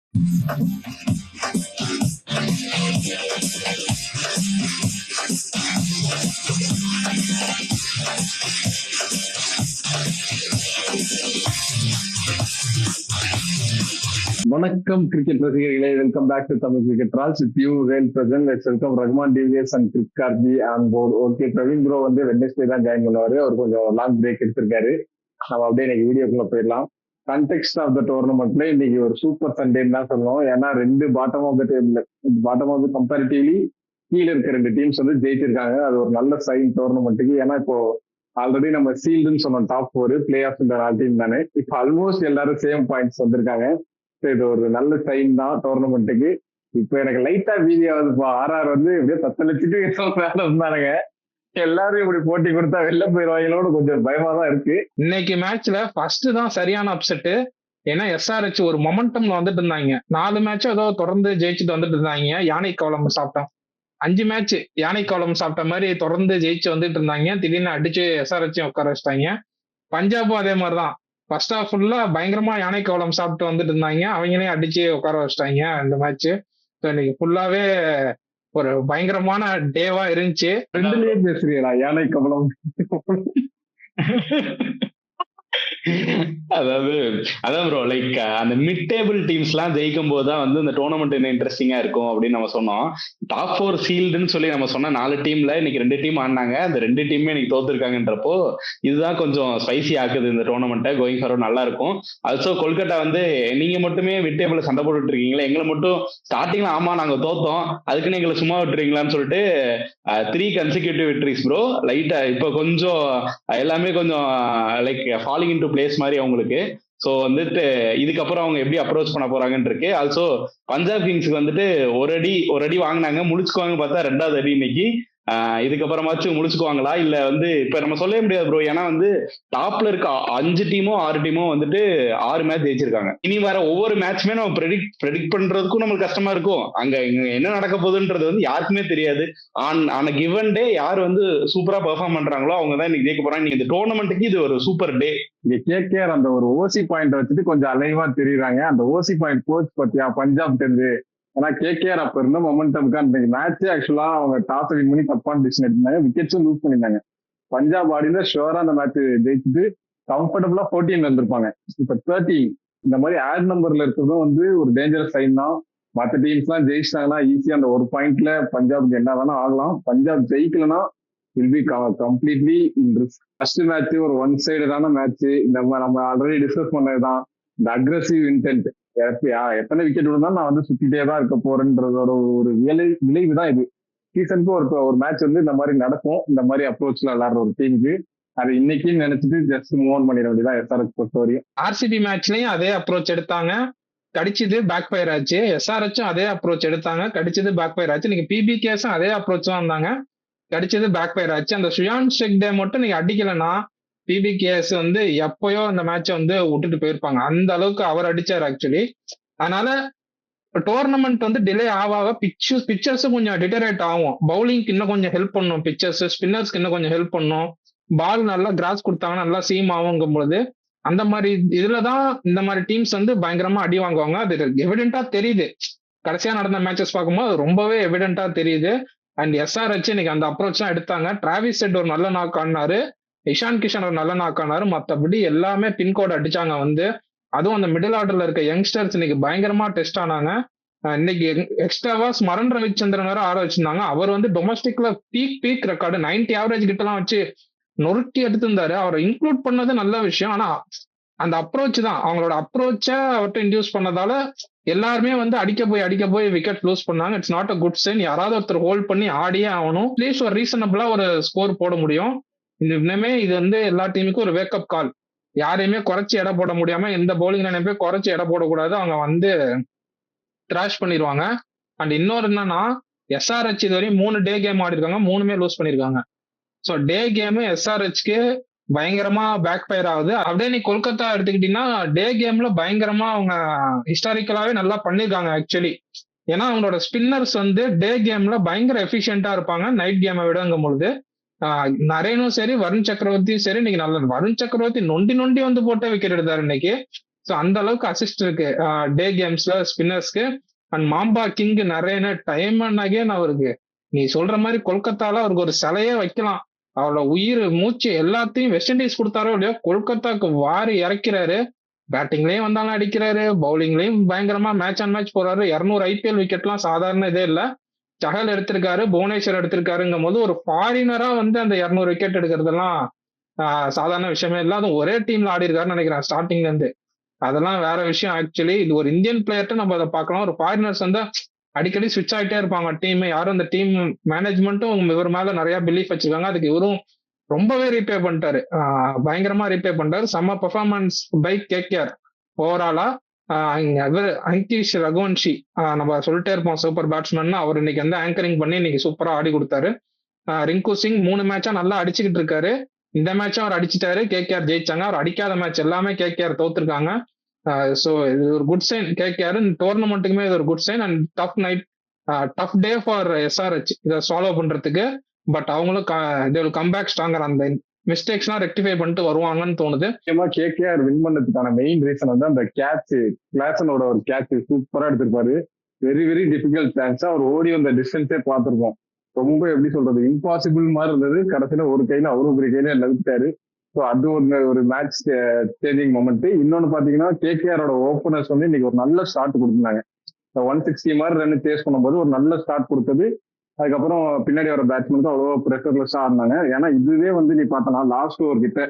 வணக்கம் கிரிக்கெட் ரசிகர்களே, welcome back to Tamil cricket trolls with you Vel Prasanth. Let's welcome Rahman TVS and கிரிக் கார்ஜி on board. Okay, Praveen bro வந்து Wednesday தான் ஜாயின் பண்ணுவாரு. அவர் கொஞ்சம் லாங் பிரேக் எடுத்திருக்காரு. நம்ம அப்படியே இன்னைக்கு வீடியோக்குள்ள போயிடலாம். கான்டெக்ட் ஆஃப் த டோர்னமெண்ட்ல இன்னைக்கு ஒரு சூப்பர் சண்டேன்னு தான் சொல்லுவோம். ஏன்னா ரெண்டு bottom of the table, bottom of the comparatively கீழே இருக்க ரெண்டு டீம்ஸ் வந்து ஜெயிச்சிருக்காங்க. அது ஒரு நல்ல சைன் டோர்னமெண்ட்டுக்கு. ஏன்னா இப்போ ஆல்ரெடி நம்ம சீல்டுன்னு சொன்னோம், டாப் 4 பிளே ஆஃப் இந்த டீம் தானே. இப்போ ஆல்மோஸ்ட் எல்லாரும் சேம் பாயிண்ட்ஸ் வந்திருக்காங்க. இது ஒரு நல்ல சைன் தான் டோர்னமெண்ட்டுக்கு. இப்ப எனக்கு லைட்டா வீதியாவது ஆர்ஆர் வந்து எப்படியோ தத்தளிச்சுட்டு இருந்தானுங்க. எல்லாரும் இப்படி போட்டி கொடுத்தா வெளில போயிருவாங்களோட கொஞ்சம் பயமா தான் இருக்கு. இன்னைக்கு மேட்ச்ல ஃபர்ஸ்ட் தான் சரியான அப்செட். ஏன்னா எஸ்ஆர்ஹெச் ஒரு மொமெண்டம்ல வந்துட்டு இருந்தாங்க. 4 மேட்ச் ஏதோ தொடர்ந்து ஜெயிச்சுட்டு வந்துட்டு இருந்தாங்க. யானை கவலம் சாப்பிட்டோம். 5 மேட்ச் யானை கவலம் சாப்பிட்ட மாதிரி தொடர்ந்து ஜெயிச்சு வந்துட்டு இருந்தாங்க. திடீர்னு அடிச்சு எஸ்ஆர்ஹெச் உட்கார வச்சிட்டாங்க. பஞ்சாபும் அதே மாதிரிதான். ஃபர்ஸ்ட் ஹாஃப் ஃபுல்லா பயங்கரமா யானை கவலம் சாப்பிட்டு வந்துட்டு இருந்தாங்க. அவங்களையும் அடிச்சு உட்கார வச்சிட்டாங்க இந்த மேட்ச். இன்னைக்கு ஃபுல்லாவே ஒரு பயங்கரமான டேவா இருந்துச்சு. ரெண்டுலயே பேசுறீங்களா யானை கவலம்? அதான் ப்ரோ, லைக் அந்த மிட் டேபிள் டீம்ஸ் எல்லாம் ஜெயிக்கும் போதுதான் வந்து இந்த டோர்னமெண்ட் என்ன இன்ட்ரெஸ்டிங்கா இருக்கும் அப்படின்னு நம்ம சொன்னோம். டாப் 4 சீல்டுன்னு சொல்லி நம்ம சொன்ன 4 டீம்ல இன்னைக்கு 2 டீம் ஆடினாங்க. அந்த 2 டீமே இன்னைக்கு தோத்துருக்காங்கன்றப்போ இதுதான் கொஞ்சம் ஸ்பைசி ஆக்குது இந்த டோர்னமெண்ட்டை. கோயிங் ஃபார்வர்ட் நல்லா இருக்கும். ஆல்சோ கொல்கட்டா வந்து நீங்க மட்டுமே மிட் டேபிள் சண்டை போட்டுட்டு இருக்கீங்களா, எங்களை மட்டும் ஸ்டார்டிங்ல ஆமா நாங்க தோத்தோம் அதுக்குன்னு எங்களை சும்மா விட்டுறீங்களான்னு சொல்லிட்டு 3 கன்சிக்யூட்டிவ் விக்டரிஸ் ப்ரோ. லைட்டா இப்போ கொஞ்சம் எல்லாமே கொஞ்சம் லைக் ஃபாலிங் இன்டு பிளேஸ் மாதிரி அவங்களுக்கு. ஸோ வந்துட்டு இதுக்கப்புறம் அவங்க எப்படி அப்ரோச் பண்ண போறாங்கன்னு இருக்கு. ஆல்சோ பஞ்சாப் கிங்ஸ்க்கு வந்துட்டு ஒரு அடி வாங்கினாங்க, முடிச்சுக்குவாங்க பார்த்தா 2வது அடி இன்னைக்கு. இதுக்கப்புறமாச்சும் முடிச்சுக்குவாங்களா இல்ல வந்து இப்ப நம்ம சொல்லவே முடியாது ப்ரோ. ஏன்னா வந்து டாப்ல இருக்க 5 டீமோ 6 டீமோ வந்துட்டு 6 மேட்ச் ஜெயிச்சிருக்காங்க. இனி வர ஒவ்வொரு மேட்ச்மே நம்ம ப்ரெடிக்ட் பண்றதுக்கும் நம்மளுக்கு கஷ்டமா இருக்கும். அங்க என்ன நடக்க போகுதுன்றது வந்து யாருக்குமே தெரியாது. ஆன் கிவன் டே யார் வந்து சூப்பரா பெர்ஃபார்ம் பண்றாங்களோ அவங்க தான் இன்னைக்கு ஜெயிக்க போறாங்க. இந்த டோர்னமெண்ட்டுக்கு இது ஒரு சூப்பர் டே. இங்க கேகேஆர் அந்த ஒரு ஓசி பாயிண்ட் வச்சுட்டு கொஞ்சம் அலைவா தெரியுறாங்க. அந்த ஓசி பாயிண்ட் கோச் பத்தியா பஞ்சாப் தெரிஞ்சு. ஏன்னா கேகேஆர் அப்ப இருந்த மொமெண்டம்க்கு அந்த மேட்ச் ஆக்சுவலா அவங்க டாஸ் வின் பண்ணி தப்பான டிசிஷன் எடுத்தாங்க, விக்கெட்ஸும் லூஸ் பண்ணிருந்தாங்க. பஞ்சாப் ஆடினா ஷுவரா அந்த மேட்ச் ஜெயிச்சுட்டு கம்ஃபர்டபுளா 14 வந்திருப்பாங்க. இப்ப 30 இந்த மாதிரி ஆட் நம்பர்ல இருக்கிறதும் வந்து ஒரு டேஞ்சரஸ் சைன் தான். மற்ற டீம்ஸ் எல்லாம் ஜெயிச்சிட்டாங்கன்னா ஈஸியா அந்த ஒரு பாயிண்ட்ல பஞ்சாப்க்கு என்ன வேணா ஆகலாம். பஞ்சாப் ஜெயிக்கலன்னா will be completely in risk. First match ஒரு ஒன் சைடான மேட்ச். நம்ம ஆல்ரெடி டிஸ்கஸ் பண்ணதுதான் இந்த அக்ரெசிவ் இன்டென்ட். எத்தனை விக்கெட் விழுந்தாலும் நான் வந்து சுத்திட்டே தான் இருக்க போறேன்றதோட ஒரு விளைவு தான் இது. சீசனுக்கு ஒரு மேட்ச் வந்து இந்த மாதிரி நடக்கும். இந்த மாதிரி அப்ரோச்ல விளையாடுற ஒரு டீமுக்கு அது இன்னைக்கு நினைச்சிட்டு ஜஸ்ட் மூவ் ஆன் பண்ணிட வேண்டியதான் எஸ்ஆர்ஹெச் பொறுத்த வரையும். ஆர்சிபி மேட்ச்லயும் அதே அப்ரோச் எடுத்தாங்க, கடிச்சது பேக் ஃபயர் ஆச்சு. எஸ்ஆர்ஹெச்சும் அதே அப்ரோச் எடுத்தாங்க, கடிச்சது பேக் ஃபயர் ஆச்சு. நீங்க பிபிகேஸும் அதே அப்ரோச் தான் வந்தாங்க, கடிச்சது பேக் ஃபயர் ஆச்சு. அந்த சுயான் ஷெக்டே மட்டும் நீங்க அடிக்கலன்னா பிபிகேஎஸ் வந்து எப்பயோ இந்த மேட்சை வந்து விட்டுட்டு போயிருப்பாங்க. அந்த அளவுக்கு அவர் அடிச்சார் ஆக்சுவலி. அதனால டோர்னமெண்ட் வந்து டிலே ஆக பிச்சர்ஸும் கொஞ்சம் டிட்டரேட் ஆகும். பவுலிங்க்கு இன்னும் கொஞ்சம் ஹெல்ப் பண்ணும், பிச்சர்ஸ் ஸ்பின்னர்ஸ்க்கு இன்னும் கொஞ்சம் ஹெல்ப் பண்ணும். பால் நல்லா கிராஸ் கொடுத்தாங்கன்னா நல்லா சீம் ஆகுங்கும் பொழுது அந்த மாதிரி இதுலதான் இந்த மாதிரி டீம்ஸ் வந்து பயங்கரமா அடி வாங்குவாங்க. அது எவிடென்டா தெரியுது. கடைசியா நடந்த மேட்சஸ் பார்க்கும்போது ரொம்பவே எவிடென்டா தெரியுது. அண்ட் எஸ்ஆர்ஹெச் இன்னைக்கு அந்த அப்ரோச் தான் எடுத்தாங்க. டிராவிஸ் ஹெட் ஒரு நல்ல நாக் ஆடினாரு, இஷான் கிஷன் ஒரு நல்ல நாக் ஆனாரு. மற்றபடி எல்லாமே பின்கோட் அடிச்சாங்க வந்து. அதுவும் அந்த மிடில் ஆர்டர்ல இருக்க யங்ஸ்டர்ஸ் இன்னைக்கு பயங்கரமா டெஸ்ட் ஆனாங்க. இன்னைக்கு எக்ஸ்ட்ராவா ஸ்மரன் ரவிச்சந்திரன் வேற ஆட வச்சிருந்தாங்க. அவர் வந்து டொமஸ்டிக்ல பீக் ரெக்கார்டு 90 ஆவரேஜ் கிட்ட எல்லாம் வச்சு நொறுக்கி எடுத்திருந்தாரு. அவரை இன்க்ளூட் பண்ணது நல்ல விஷயம். ஆனா அந்த அப்ரோச் தான், அவங்களோட அப்ரோச்சை அவர்கிட்ட இன்டியூஸ் பண்ணதால எல்லாருமே வந்து அடிக்க போய் விக்கெட் லூஸ் பண்ணாங்க. It's not a good sign. யாராவது ஒருத்தர் ஹோல்ட் பண்ணி ஆடியே ஆகணும். அட்லீஸ்ட் ஒரு ரீசனபிளா ஒரு ஸ்கோர் போட முடியும். இன்னுமே இது வந்து எல்லா டீமுக்கும் ஒரு வேக்கப் கால். யாரையுமே குறைச்சி எடை போட முடியாம எந்த பவுலிங் நினைப்பே குறைச்சி எடை போடக்கூடாது. அவங்க வந்து த்ராஷ் பண்ணிடுவாங்க. அண்ட் இன்னொரு என்னன்னா, எஸ்ஆர்ஹெச் இது வரையும் 3 டே கேம் ஆடி இருக்காங்க, 3மே லூஸ் பண்ணிருக்காங்க. ஸோ டே கேமு எஸ்ஆர்ஹெச்க்கு பயங்கரமா பேக் ஃபயர் ஆகுது. அப்படியே நீ கொல்கத்தா எடுத்துக்கிட்டீங்கன்னா டே கேம்ல பயங்கரமா அவங்க ஹிஸ்டாரிக்கலாவே நல்லா பண்ணிருக்காங்க ஆக்சுவலி. ஏன்னா அவங்களோட ஸ்பின்னர்ஸ் வந்து டே கேம்ல பயங்கர எஃபிஷியன்டா இருப்பாங்க நைட் கேமை விடங்கும் பொழுது. நரேனும் சரி வருண் சக்கரவர்த்தியும் சரி இன்னைக்கு நல்ல வருண் சக்கரவர்த்தி நொண்டி வந்து போட்ட விக்கெட் எடுத்தாரு இன்னைக்கு. ஸோ அந்த அளவுக்கு அசிஸ்ட் இருக்கு டே கேம்ஸ்ல ஸ்பின்னர்ஸ்க்கு. அண்ட் மாம்பா கிங் நிறைய டைம் அண்ட் அகேன் அவருக்கு நீ சொல்ற மாதிரி கொல்கத்தால அவருக்கு ஒரு சிலையே வைக்கலாம். அவரோட உயிர் மூச்சு எல்லாத்தையும் வெஸ்ட் இண்டீஸ் கொடுத்தாரோ இல்லையோ கொல்கத்தாக்கு வாரி இறக்கிறாரு. பேட்டிங்லயும் வந்தாலும் அடிக்கிறாரு, பவுலிங்லயும் பயங்கரமா மேட்ச் ஆன் மேட்ச் போறாரு. 200 ஐபிஎல் விக்கெட்லாம் சாதாரண இதே இல்ல. சஹல் எடுத்திருக்காரு, புவனேஸ்வர் எடுத்திருக்காருங்கும் போது ஒரு ஃபாரினரா வந்து அந்த 200 விக்கெட் எடுக்கிறதெல்லாம் சாதாரண விஷயமே இல்ல. அதுவும் ஒரே டீம்ல ஆடி இருக்காருன்னு நினைக்கிறேன் ஸ்டார்டிங்ல இருந்து. அதெல்லாம் வேற விஷயம். ஆக்சுவலி இது ஒரு இந்தியன் பிளேயர்ட்ட நம்ம அதை பார்க்கலாம். ஒரு ஃபாரினர்ஸ் வந்து அடிக்கடி ஸ்விட்ச் ஆகிட்டே இருப்பாங்க டீம். யாரும் அந்த டீம் மேனேஜ்மெண்ட்டும் இவர் மேல நிறைய பிலீஃப் வச்சிருக்காங்க. அதுக்கு இவரும் ரொம்பவே ரீபே பண்ணிட்டாரு, பயங்கரமா ரீபே பண்ணிட்டாரு. செம்ம பெர்ஃபார்மன்ஸ் பை கேகேஆர் ஓவராலா. இவர் அங்கிஷ் ரகுவன்ஷி நம்ம சொல்லிட்டே இருப்போம் சூப்பர் பேட்ஸ்மேன். அவர் இன்னைக்கு வந்து ஆங்கரிங் பண்ணி இன்னைக்கு சூப்பரா ஆடி கொடுத்தாரு. ரிங்கு சிங் 3 மேட்சா நல்லா அடிச்சுக்கிட்டு இருக்காரு. இந்த மேட்சும் அவர் அடிச்சுட்டாரு, கேகேஆர் ஜெயிச்சாங்க. அவர் அடிக்காத மேட்ச் எல்லாமே கேகேஆர் தோத்துருக்காங்க. ஸோ இது ஒரு குட் சைன் கேகேஆர். டோர்னமெண்ட்டுக்குமே இது ஒரு good sign. And tough day for SRH இதை சால்வ் பண்றதுக்கு. பட் அவங்களும் கம்பேக் ஸ்ட்ராங்கர். அந்த மிஸ்டேக்ஸ்லாம் ரெக்டிஃபை பண்ணிட்டு வருவாங்கன்னு தோணுது. முக்கியமா கேகேஆர் வின் பண்ணதுக்கான மெயின் ரீசன் வந்து அந்த கேட்ச், கிளாசனோட ஒரு கேட்ச் சூப்பரா எடுத்திருப்பாரு. Very very difficult chance. அவர் ஓடி வந்த டிஸ்டன்ஸே பார்த்திருக்கோம். ரொம்ப எப்படி சொல்றது, இம்பாசிபிள் மாதிரி இருந்தது. கடைசியில ஒரு கையில அவரும் ஒரு கையில நகர்த்தாரு. ஸோ அது ஒரு மேட்ச் சேஞ்சிங் மொமெண்ட். இன்னொன்னு பாத்தீங்கன்னா கேகேஆரோட ஓப்பனர்ஸ் வந்து இன்னைக்கு ஒரு நல்ல ஸ்டார்ட் கொடுத்துருந்தாங்க. 160 மாதிரி ரன் சேஸ் பண்ணும்போது ஒரு நல்ல ஸ்டார்ட் கொடுத்தது. அதுக்கப்புறம் பின்னாடி வர பேட்ஸ்மேனுக்கு அவ்வளோ ப்ரெஷர்லெஸ்ஸா இருந்தாங்க. ஏன்னா இதுவே வந்து நீ பார்த்தனா லாஸ்ட் ஓவர் கிட்ட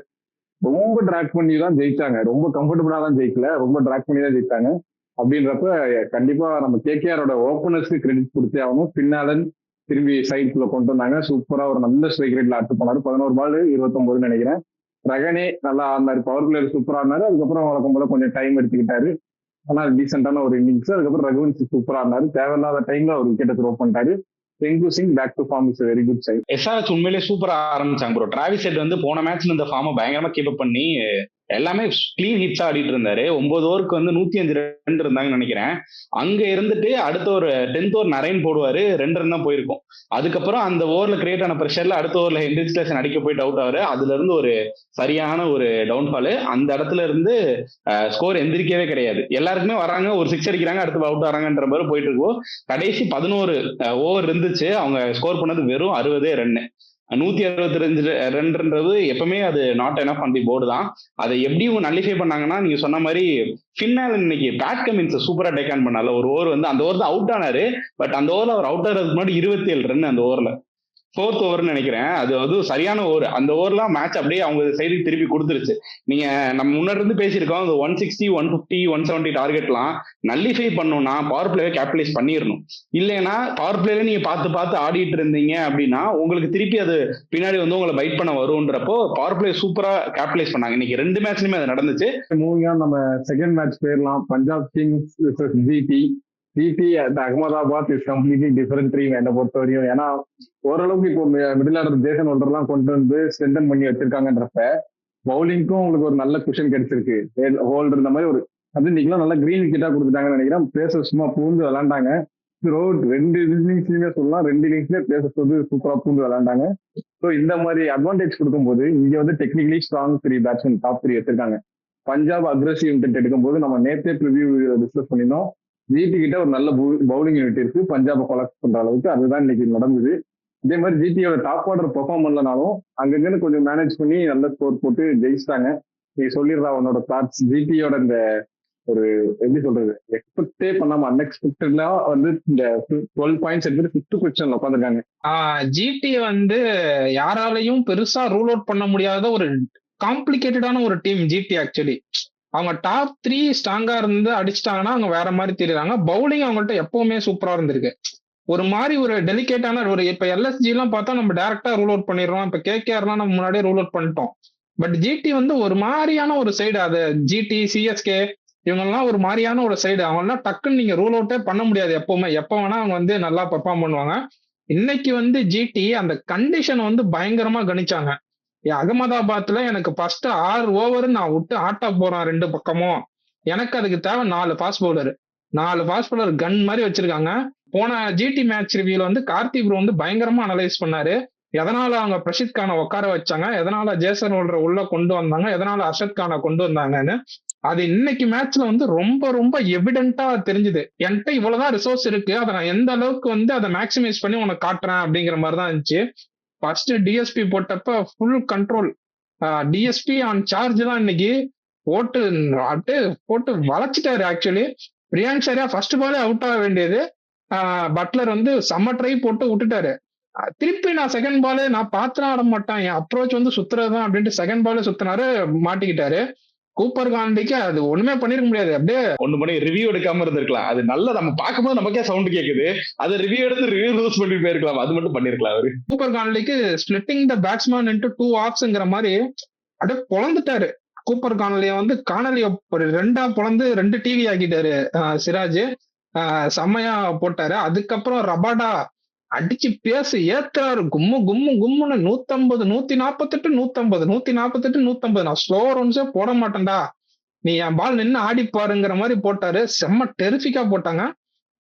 ரொம்ப டிராக் பண்ணி தான் ஜெயிச்சாங்க. ரொம்ப கம்ஃபர்டபுளா தான் ஜெயிக்கல, ரொம்ப டிராக் பண்ணி தான் ஜெயிச்சாங்க. அப்படின்றப்ப கண்டிப்பா நம்ம கேகேஆரோட ஓப்பனர்ஸ்க்கு கிரெடிட் கொடுத்தே ஆகணும். பின்னாலன் திரும்பி சைட்ல கொண்டு வந்தாங்க. சூப்பரா ஒரு நல்ல ஸ்ட்ரைக் ரேட்ல அட்டு பண்ணாரு. 11 பால் 29 நினைக்கிறேன். ரகனே நல்லா ஆடினாரு, பவர் பிளேயர் சூப்பரா ஆடினாரு. அதுக்கப்புறம் வழக்கம் போல கொஞ்சம் டைம் எடுத்துக்கிட்டாரு. ஆனா டீசென்டான ஒரு இன்னிங்ஸ். அதுக்கப்புறம் ரகுவன்சி சூப்பரா ஆடினாரு. தேவையில்லாத டைம்ல ஒரு விக்கெட்டை த்ரோ பண்ணிட்டாரு. Rinku Singh back to form is very good sight. SRH உண்மையிலேயே சூப்பரா ஆரம்பிச்சாங்க ப்ரோ. டிராவிஸ் ஹெட் வந்து போன மேட்ச்ல இந்த ஃபார்மை பயங்கரமா கீப் அப் பண்ணி எல்லாமே கிளீன் ஹிட்ஸா ஆடிட்டு இருந்தாரு. 9 ஓவருக்கு வந்து 105 ரன் இருந்தாங்கன்னு நினைக்கிறேன். அங்க இருந்துட்டு அடுத்த ஒரு 10th ஓவர் நரேன் போடுவாரு, 2 ரன் தான் போயிருக்கும். அதுக்கப்புறம் அந்த ஓவர்ல கிரியேட் ஆன பிரஷர்ல அடுத்த ஓவர்ல ஹென்ரி ஸ்டேஷன் அடிக்க போயிட்டு அவுட் ஆவாரு. அதுல இருந்து ஒரு சரியான ஒரு டவுன்ஃபால். அந்த இடத்துல இருந்து ஸ்கோர் எந்திரிக்கவே கிடையாது. எல்லாருக்குமே வராங்க, ஒரு 6 அடிக்கிறாங்க, அடுத்து அவுட் ஆறாங்கன்ற மாதிரி போயிட்டு இருக்கோம். கடைசி 11 ஓவர் இருந்துச்சு, அவங்க ஸ்கோர் பண்ணது வெறும் 60 ரன். 162 ரன்ன்றது எப்பவுமே அது not enough on the board தான். அதை எப்படி இவங்க நல்லிஃபை பண்ணாங்கன்னா, நீங்க சொன்ன மாதிரி ஃபின்னால் இன்னைக்கு பேட் கமின்ஸ் சூப்பரா டேக் ஆன் பண்ணால. ஒரு ஓவர் வந்து அந்த ஓவர் தான் அவுட் ஆனாரு. பட் அந்த ஓவர்ல அவர் அவுட் ஆகிறதுக்கு முன்னாடி 27 ரன் அந்த ஓவர்ல. 4th ஓவர்னு நினைக்கிறேன். அது வந்து சரியான ஓவர். அந்த ஓவர்லாம் மேட்ச் அப்படியே அவங்க சைடுக்கு திருப்பி கொடுத்துருச்சு. நீங்க நம்ம முன்னாடி இருந்து பேசியிருக்கோம், அந்த 160, 150, 170 டார்கெட்லாம் நல்லிஃபை பண்ணணும்னா பவர் பிளேவை கேபிட்டலைஸ் பண்ணிடணும். இல்லைன்னா பவர் பிளேல நீங்க பார்த்து ஆடிட்டு இருந்தீங்க அப்படின்னா உங்களுக்கு திருப்பி அது பின்னாடி வந்து உங்களை பைட் பண்ண வரும்ன்றப்போ பவர் பிளே சூப்பரா கேபிட்டலைஸ் பண்ணாங்க. இன்னைக்கு 2 மேட்ச்லயுமே அது நடந்துச்சு. மூவிங்கா நம்ம செகண்ட் மேட்ச் போயிடலாம். Punjab Kings GT. GT at Ahmedabad is completely different team என்னை பொறுத்த வரையும். ஏன்னா ஓரளவுக்கு இப்போ மிடில் ஆர்டர் ஜேசன் ஹோல்டர்லாம் கொண்டு வந்து ஸ்ட்ரென்தன் பண்ணி வச்சிருக்காங்கன்றப்ப பவுலிங்க்கும் உங்களுக்கு ஒரு நல்ல குஷன் கிடைச்சிருக்கு. ஹோல்டர் இந்த மாதிரி ஒரு அது இன்னைக்கெல்லாம் நல்லா கிரீன் விக்கெட்டா கொடுத்துட்டாங்கன்னு நினைக்கிறேன். பிளேசஸ் சும்மா பூந்து விளாண்டாங்க. 2 இன்னிங்ஸ்லயுமே சொல்லலாம், 2 இன்னிங்ஸ்லயே பிளேசஸ் வந்து சூப்பரா பூந்து விளாண்டாங்க. ஸோ இந்த மாதிரி அட்வான்டேஜ் கொடுக்கும்போது இங்க வந்து டெக்னிக்கலி ஸ்ட்ராங் 3 பேட்ஸ்மேன் டாப் 3 வச்சிருக்காங்க. பஞ்சாப் அக்ரெசிவ் இன்டென்ட் எடுக்கும்போது நம்ம நேற்றே ப்ரிவியூ டிஸ்கஸ் பண்ணினோம். ஜிடி கிட்ட ஒரு நல்ல பவுலிங் யூனிட் இருக்கு, பஞ்சாபை கொலக்ட் பண்ற அளவுக்கு. அதுதான் இன்னைக்கு நடந்தது. இதே மாதிரி ஜிடியோட டாப் ஆர்டர் பெர்ஃபார்ம் பண்ணலனாலும் அங்கங்கன்னு கொஞ்சம் மேனேஜ் பண்ணி நல்ல ஸ்கோர் போட்டு ஜெயிச்சிட்டாங்க. நீ சொல்லிடுறா உன்னோட தாட்ஸ். ஜிடியோட இந்த ஒரு எப்படி சொல்றது, எக்ஸ்பெக்டே பண்ணாம அன்எக்ஸ்பெக்டட்ல வந்து இந்த 12 பாயிண்ட்ஸ் எடுத்து 5th பொசிஷன்ல உட்காந்துருக்காங்க. ஜிடி வந்து யாராலையும் பெருசா ரூல் அவுட் பண்ண முடியாத ஒரு காம்ப்ளிகேட்டடான ஒரு டீம் ஜிடி. ஆக்சுவலி அவங்க டாப் 3 ஸ்ட்ராங்கா இருந்து அடிச்சிட்டாங்கன்னா அவங்க வேற மாதிரி தெரியுறாங்க. பவுலிங் அவங்கள்ட்ட எப்பவுமே சூப்பரா இருந்திருக்கு. ஒரு மாதிரி ஒரு டெலிகேட்டான ஒரு இப்ப எல்எஸ்ஜி எல்லாம் பார்த்தா நம்ம டைரக்டா ரூல் அவுட் பண்ணிடுறோம். இப்ப கேகேஆர்லாம் நம்ம முன்னாடியே ரூல் அவுட் பண்ணிட்டோம். பட் ஜிடி வந்து ஒரு மாதிரியான ஒரு சைடு. அது ஜிடி, சிஎஸ்கே இவங்கெல்லாம் ஒரு மாதிரியான ஒரு சைடு. அவங்கெல்லாம் டக்குன்னு நீங்க ரூல் அவுட்டே பண்ண முடியாது. எப்பவுமே எப்ப வேணா அவங்க வந்து நல்லா பெர்ஃபார்ம் பண்ணுவாங்க. இன்னைக்கு வந்து ஜிடி அந்த கண்டிஷன் வந்து பயங்கரமா கணிச்சாங்க. அகமதாபாத்ல எனக்கு ஃபர்ஸ்ட் 6 ஓவர் நான் விட்டு ஆட்டா போறேன் 2 பக்கமும். எனக்கு அதுக்கு தேவை 4 ஃபாஸ்ட் பவுலர். 4 ஃபாஸ்ட் பவுலர் கன் மாதிரி வச்சிருக்காங்க. போன ஜிடி மேட்ச் ரிவ்யூல வந்து கார்த்தி ப்ரோ வந்து பயங்கரமா அனலைஸ் பண்ணாரு. எதனால அவங்க பிரஷித் கானை உட்கார வச்சாங்க, எதனால ஜேசன் ஹோல்டரை உள்ள கொண்டு வந்தாங்க, எதனால அர்ஷத் கானை கொண்டு வந்தாங்கன்னு. அது இன்னைக்கு மேட்ச்ல வந்து ரொம்ப ரொம்ப எவிடென்ட்டா தெரிஞ்சுது. என்கிட்ட இவ்வளவுதான் ரிசோர்ஸ் இருக்கு, அதை நான் எந்த அளவுக்கு வந்து அதை மேக்ஸிமைஸ் பண்ணி உனக்கு காட்டுறேன் அப்படிங்கிற மாதிரி தான் இருந்துச்சு. ஃபர்ஸ்ட் டிஎஸ்பி போட்டப்ப full control, DSP on charge தான் இன்னைக்கு. போட்டு அப்படியே போட்டு வளைச்சிட்டாரு. ஆக்சுவலி பிரியாங்க் சரியா ஃபர்ஸ்ட் பாலே அவுட் ஆக வேண்டியது, பட்லர் வந்து செம்ம ட்ரை போட்டு விட்டுட்டாரு. திருப்பி நான் செகண்ட் பாலே நான் பாத்துலாம் ஆட மாட்டேன், என் அப்ரோச் வந்து சுத்துறதுதான் அப்படின்ட்டு செகண்ட் பாலே சுத்தினாரு, மாட்டிக்கிட்டாரு. கூப்பர் காண்டிக்கு அது ஒண்ணுமே பண்ணிருக்க முடியாது. அப்படியே ஒண்ணு பண்ணி ரிவ்யூ எடுக்காம இருந்திருக்கலாம். அது நல்லா நம்ம பார்க்கும்போது நமக்கே சவுண்ட் கேக்குது, அதை ரிவ்யூ எடுத்து ரிவ்யூ யூஸ் பண்ணி போயிருக்கலாம். அது மட்டும் பண்ணிருக்கலாம் அவரு. கூப்பர் கான்லிக்கு ஸ்பிளிட்டிங் த பேட்ஸ்மேன் இன்டு 2 ஆஃப்ஸ்ங்கிற மாதிரி அப்படியே பொழந்துட்டாரு. கூப்பர் கானலிய வந்து காணொலிய ஒரு 2ஆ பொழந்து 2 டிவி ஆக்கிட்டாரு சிராஜ். செம்மையா போட்டாரு. அதுக்கப்புறம் ரபாடா அடிச்சு பேச ஏத்துறாரு, கும்மு கும்மு கும்முன்னு 150 148 150 148 150. நான் ஸ்லோ ரன்ஸே போட மாட்டேன்டா, நீ என் பால் நின்று ஆடி பாருங்கிற மாதிரி போட்டாரு. செம்ம டெரிஃபிக்கா போட்டாங்க.